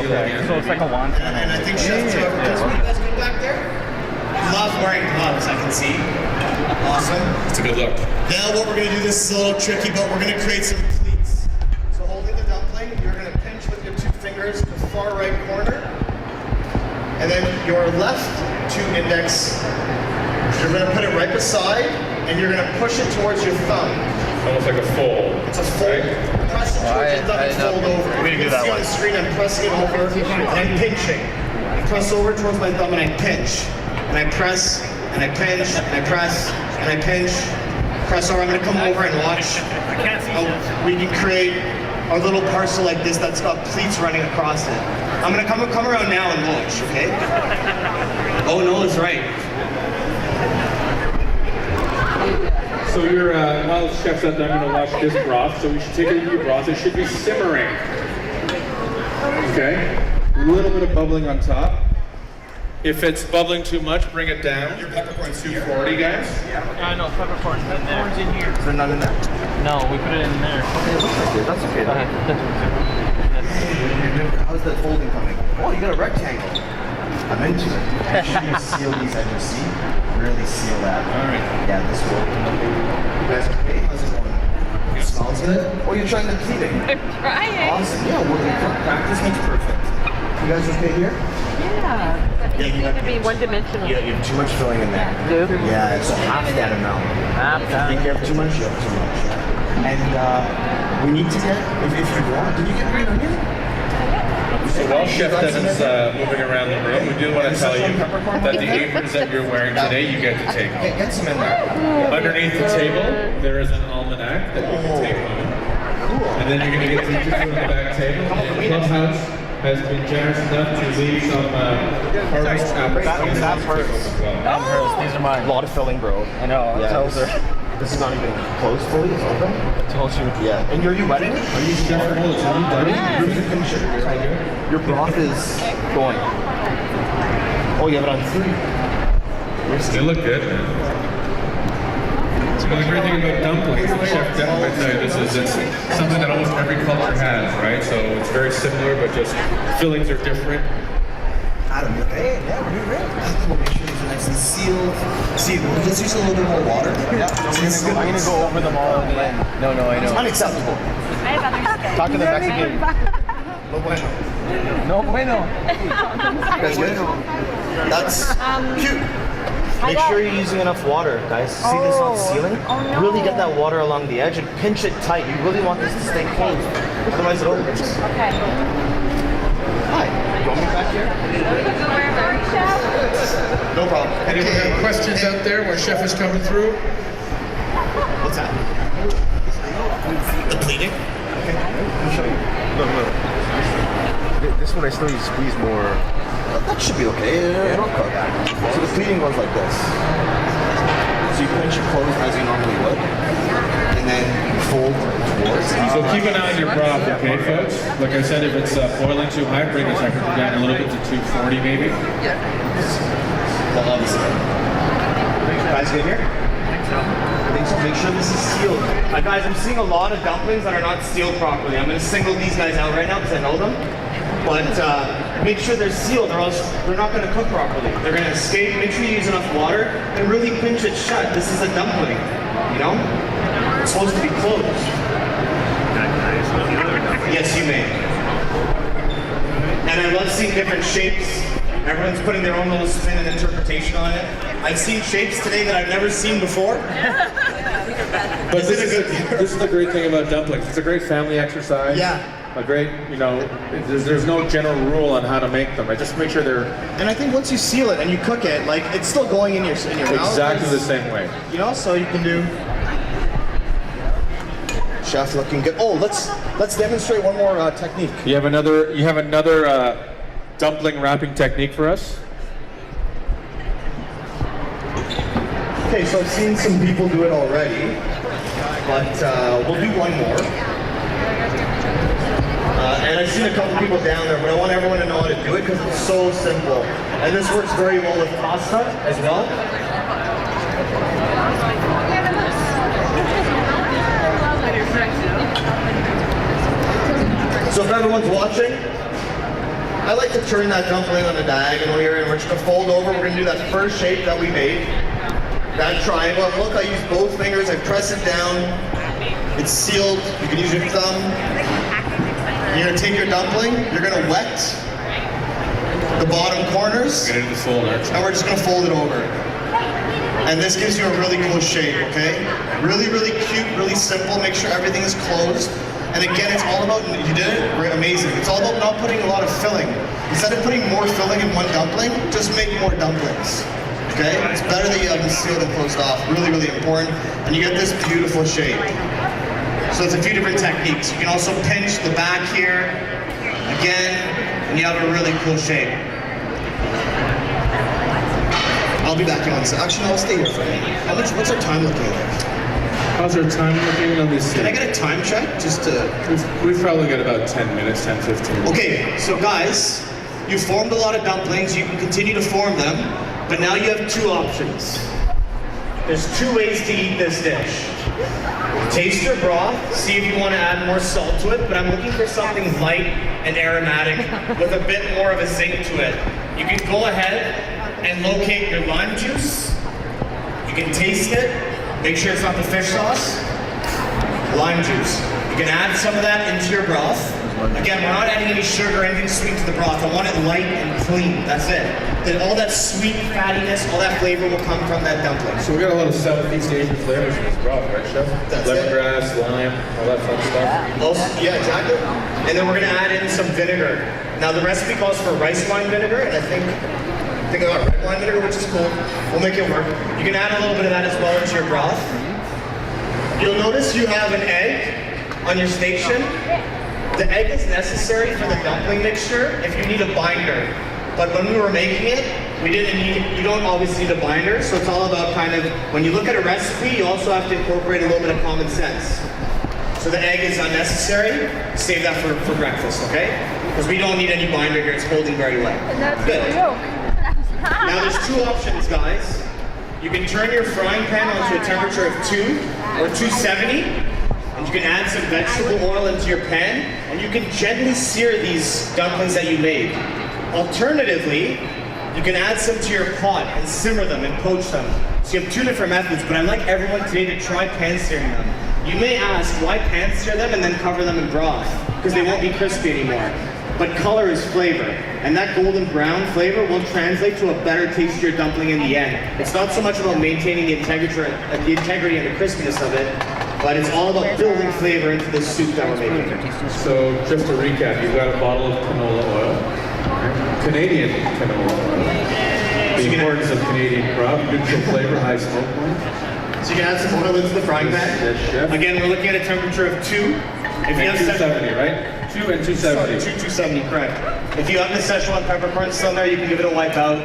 seal again. So it's like a wonton. And I think Chef Devan, you guys good back there? Love wearing gloves, I can see. Awesome. It's a good look. Now what we're gonna do, this is a little tricky, but we're gonna create some cleats. So holding the dumpling, you're gonna pinch with your 2 fingers the far right corner. And then your left 2 index, you're gonna put it right beside, and you're gonna push it towards your thumb. Almost like a fold. It's a fold. Right? Press it towards your thumb and fold over. We didn't do that You one. can see on the screen, I'm pressing it over, and I'm pinching. I press over towards my thumb and I pinch. And I press, and I pinch, and I press, and I pinch. Press over, I'm gonna come over and watch. We can create a little parcel like this that's got pleats running across it. I'm gonna come around now and watch, okay? Oh, no, it's right. So you're, while the chef's out there, I'm going to watch this broth. So we should take a look at your broth. It should be simmering. Okay? A little bit of bubbling on top. If it's bubbling too much, bring it down. Your peppercorn's 240, guys. No, peppercorn's in there. Peppercorn's in here. Is there none in there? No, we put it in there. Okay, it looks like it. That's okay. How's that folding coming? Oh, you got a rectangle. I'm into it. Make sure you seal these edges. See? Really seal that. All right. Yeah, this will. You guys okay? How's it going? It smells good? Oh, you're trying the pleating. I'm trying. Awesome. Yeah, well, practice makes perfect. You guys okay here? Yeah. Yeah, You you seem got- to be one-dimensional. You have too much filling in there. Do? Yeah, it's half that amount. Half that. If you have too much, you have too much. And we need to get, if you want, did you get green onion? So while Chef Devan's moving around the room, we do want to tell you that the aprons that you're wearing today, you get to take home. Get some in there. Underneath the table, there is an almanac that you can take home. And then you're going to get to put on the back table. And the clubhouse has been generous enough to leave some harvest apples. That's hers. That's hers. These are mine. A lot of filling, bro. I know. Yeah, I told her. This is not even closed fully, it's open. I told you. Yeah. And are you wetting it? Are you Chef Devan, are you done? finish it? Your broth is going. Oh, you have it on 3. They look good, man. So the great thing about dumplings, Chef Devan might tell you this is it's something that almost every culture has, right? So it's very similar, but just fillings are different. Adam, you okay? Yeah, we're great. We'll make sure these are nice and sealed. See, we'll just use a little bit more water. Yeah. I'm gonna go over them all at the end. No, I It's know. unacceptable. Talk to the Mexican. No bueno. No bueno. That's good. That's cute. Make sure you're using enough water, guys. See this not sealing? Really get that water along the edge and pinch it tight. You really want this to stay closed. Otherwise it opens. Okay. Hi. You want me back here? No problem. Anyone have questions out there where Chef is coming through? What's that? The pleating? Okay. Let me show you. Look. This one I still need to squeeze more. That should be okay. It'll cook. So the pleating goes like this. So you pinch it closed as you normally would, and then you fold towards. So keep an eye on your broth, okay, folks? Like I said, if it's boiling too high, bring the temperature down a little bit to 240 maybe. Well, obviously. Guys good here? I think so. Make sure this is sealed. Guys, I'm seeing a lot of dumplings that are not sealed properly. I'm going to single these guys out right now because I know them. But make sure they're sealed or else they're not going to cook properly. They're going to escape. Make sure you use enough water and really pinch it shut. This is a dumpling, you know? It's supposed to be closed. Yes, you may. And I love seeing different shapes. Everyone's putting their own little spin and interpretation on it. I've seen shapes today that I've never seen before. But this is the great thing about dumplings. It's a great family exercise. Yeah. A great, there's no general rule on how to make them. Right? Just make sure they're And I think once you seal it and you cook it, like it's still going in your mouth. exactly the same way. You know, so you can do. Chef looking good. Oh, let's demonstrate one more technique. You have another dumpling wrapping technique for us? Okay, so I've seen some people do it already, but we'll do one more. And I've seen a couple people down there, but I want everyone to know how to do it because it's so simple. And this works very well with pasta as well. So if everyone's watching, I like to turn that dumpling on a diagonal here, and we're just gonna fold over. We're gonna do that first shape that we made. That triangle. Look, I use both fingers. I press it down. It's sealed. You can use your thumb. You're gonna take your dumpling. You're gonna wet the bottom corners. Get it in the folder. And we're just gonna fold it over. And this gives you a really cool shape, okay? Really, really cute, really simple. Make sure everything is closed. And again, it's all about, you did it, amazing. It's all about not putting a lot of filling. Instead of putting more filling in one dumpling, just make more dumplings, okay? It's better that you have them sealed and closed off. Really, really important. And you get this beautiful shape. So it's a few different techniques. You can also pinch the back here, again, and you have a really cool shape. I'll be back in one second. Actually, no, I'll stay here for a minute. What's our time looking like? How's our time looking on this? Can I get a time check? Just to... We've probably got about 10 minutes, 10, 15. Okay, so guys, you formed a lot of dumplings. You can continue to form them, but now you have two options. There's two ways to eat this dish. Taste your broth, see if you want to add more salt to it, but I'm looking for something light and aromatic with a bit more of a zing to it. You can go ahead and locate your lime juice. You can taste it. Make sure it's not the fish sauce. Lime juice. You can add some of that into your broth. Again, we're not adding any sugar or anything sweet to the broth. I want it light and clean. That's it. Then all that sweet fattiness, all that flavor will come from that dumpling. So we got a lot of Southeast Asian flavors in this broth, right, Chef? That's Lemongrass, lime, all that fun stuff. Also, yeah, exactly. And then we're gonna add in some vinegar. Now the recipe calls for rice wine vinegar, and I think I got red wine vinegar, which is cool. We'll make it work. You can add a little bit of that as well into your broth. You'll notice you have an egg on your station. The egg is necessary for the dumpling mixture if you need a binder. But when we were making it, we didn't need, you don't always need a binder, so it's all about kind of, when you look at a recipe, you also have to incorporate a little bit of common sense. So the egg is unnecessary. Save that for breakfast, okay? Because we don't need any binder here, it's holding very well. Good. Now there's two options, guys. You can turn your frying pan onto a temperature of 2 or 270, and you can add some vegetable oil into your pan, and you can gently sear these dumplings that you made. Alternatively, you can add some to your pot and simmer them and poach them. So you have two different methods, but I'd like everyone today to try pan searing them. You may ask, why pan sear them and then cover them in broth? Because they won't be crispy anymore. But color is flavor, and that golden brown flavor will translate to a better tastier dumpling in the end. It's not so much about maintaining the integrity and the crispiness of it, but it's all about building flavor into the soup that we're making. So just to recap, you've got a bottle of canola oil, Canadian canola oil. The importance of Canadian crop, neutral flavor, high smoke point. So you can add some oil into the frying pan. Yes, chef. Again, we're looking at a temperature of 2. If you have 270, right? 2 and 270. 270, correct. If you have the Sichuan peppercorn still in there, you can give it a wipe out.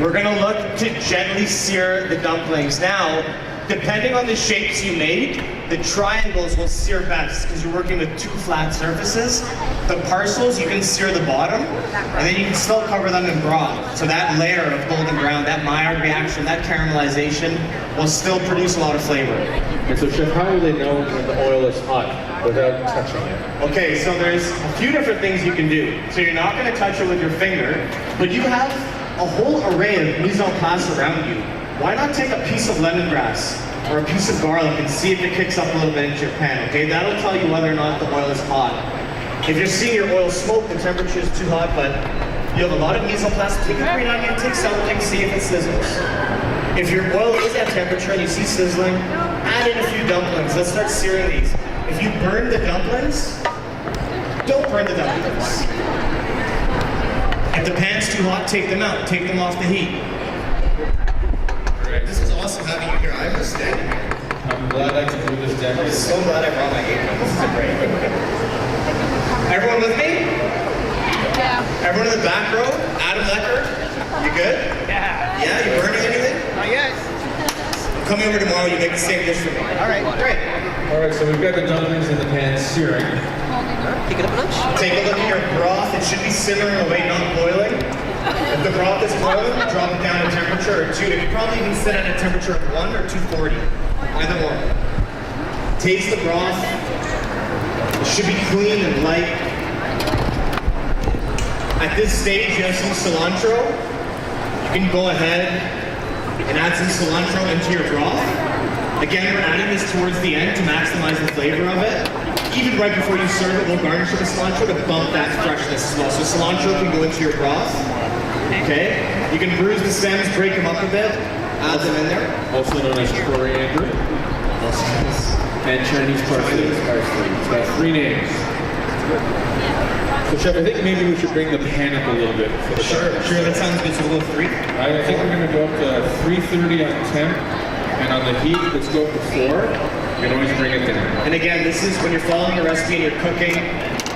We're gonna look to gently sear the dumplings. Now, depending on the shapes you made, the triangles will sear best because you're working with 2 flat surfaces. The parcels, you can sear the bottom, and then you can still cover them in broth. So that layer of golden brown, that Maillard reaction, that caramelization will still produce a lot of flavor. And so, Chef, how will they know when the oil is hot without touching it? Okay, so there's a few different things you can do. So you're not gonna touch it with your finger, but you have a whole array of mise en place around you. Why not take a piece of lemongrass or a piece of garlic and see if it kicks up a little bit into your pan, okay? That'll tell you whether or not the oil is hot. If you're seeing your oil smoke, the temperature is too hot, but you have a lot of mise en place, take a green onion, take something, see if it sizzles. If your oil is at temperature and you see sizzling, add in a few dumplings. Let's start searing these. If you burn the dumplings, don't burn the dumplings. If the pan's too hot, take them out. Take them off the heat. This is awesome having you here. I was standing here. I'm glad I could do this demo. I'm so glad I brought my apron. This is great. Everyone with me? Yeah. Everyone in the back row? Adam Lecker? You good? Yeah. Yeah, you burning anything? Not yet. Come over tomorrow, you make the same dish for me. All right, great. All right, so we've got the dumplings in the pan searing. Pick it up a notch. Take a look at your broth. It should be simmering away, not boiling. If the broth is boiling, drop it down to temperature of 2. It could probably even sit at a temperature of 1 or 240. Either one. Taste the broth. It should be clean and light. At this stage, you have some cilantro. You can go ahead and add some cilantro into your broth. Again, we're adding this towards the end to maximize the flavor of it. Even right before you serve it, we'll garnish it with cilantro to bump that freshness as well. So cilantro can go into your broth. Okay? You can bruise the stems, break them up a bit, add them in there. Also known as coriander and Chinese parsley. It's got 3 names. So Chef, I think maybe we should bring the pan up a little bit. For the Sure, that sounds good. So we'll go 3. I think we're going to go up to 330 on temp, and on the heat, let's go up to 4. You can always bring it down. And again, this is when you're following the recipe and you're cooking.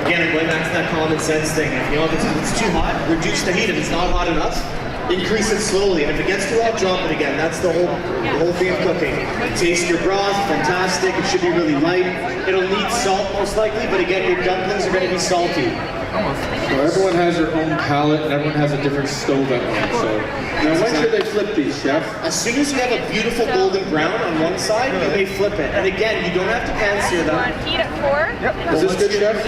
Again, I'm going back to that common sense thing. If you know if it's too hot, reduce the heat. If it's not hot enough, increase it slowly. And if it gets too hot, drop it again. That's the whole thing of cooking. Taste your broth, fantastic. It should be really light. It'll need salt most likely, but again, your dumplings are going to be salty. So everyone has their own palate, and everyone has a different stove at home. So now, when should they flip these, Chef? As soon as you have a beautiful golden brown on one side, you may flip it. And again, you don't have to pan sear them. Heat at 4. Yep. Is this good, Chef?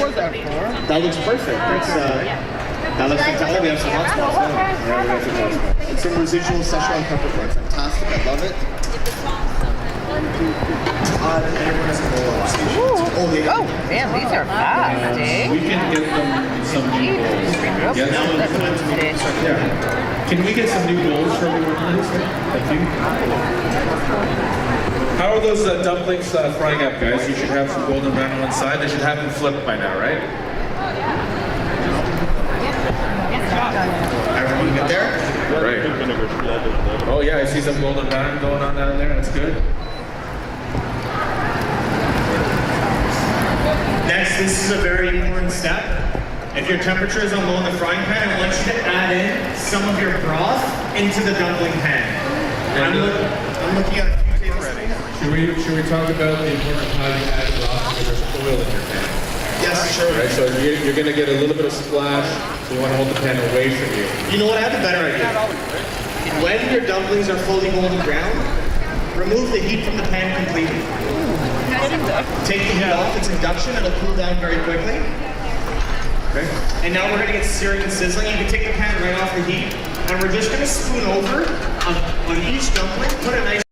That looks perfect. That looks fantastic. We have some hot sauce now. Yeah, we got some hot sauce. And some residual Sichuan pepper flakes. Fantastic. I love it. Everyone has a bowl of Oh, man, these are fast, eh? We can get them some new bowls. Yes? Yeah. Can we get some new bowls for everyone, please? Thank you. How are those dumplings frying up, guys? You should have some golden brown on one side. They should have them flipped by now, right? Everyone get there? Right. Oh yeah, I see some golden brown going on down there. That's good. Next, this is a very important step. If your temperature is on low in the frying pan, I want you to add in some of your broth into the dumpling pan. I'm looking at a few tablespoons. Should we talk about the importance of how you add broth when there's oil in your pan? Yes, sure. Right, so you're going to get a little bit of splash, so you want to hold the pan away from you. You know what? I have a better idea. When your dumplings are fully golden brown, remove the heat from the pan completely. Take the heat off, it's induction, it'll cool down very quickly. Okay. And now we're gonna get searing and sizzling. You can take the pan right off the heat, and we're just gonna spoon over on each dumpling, put a nice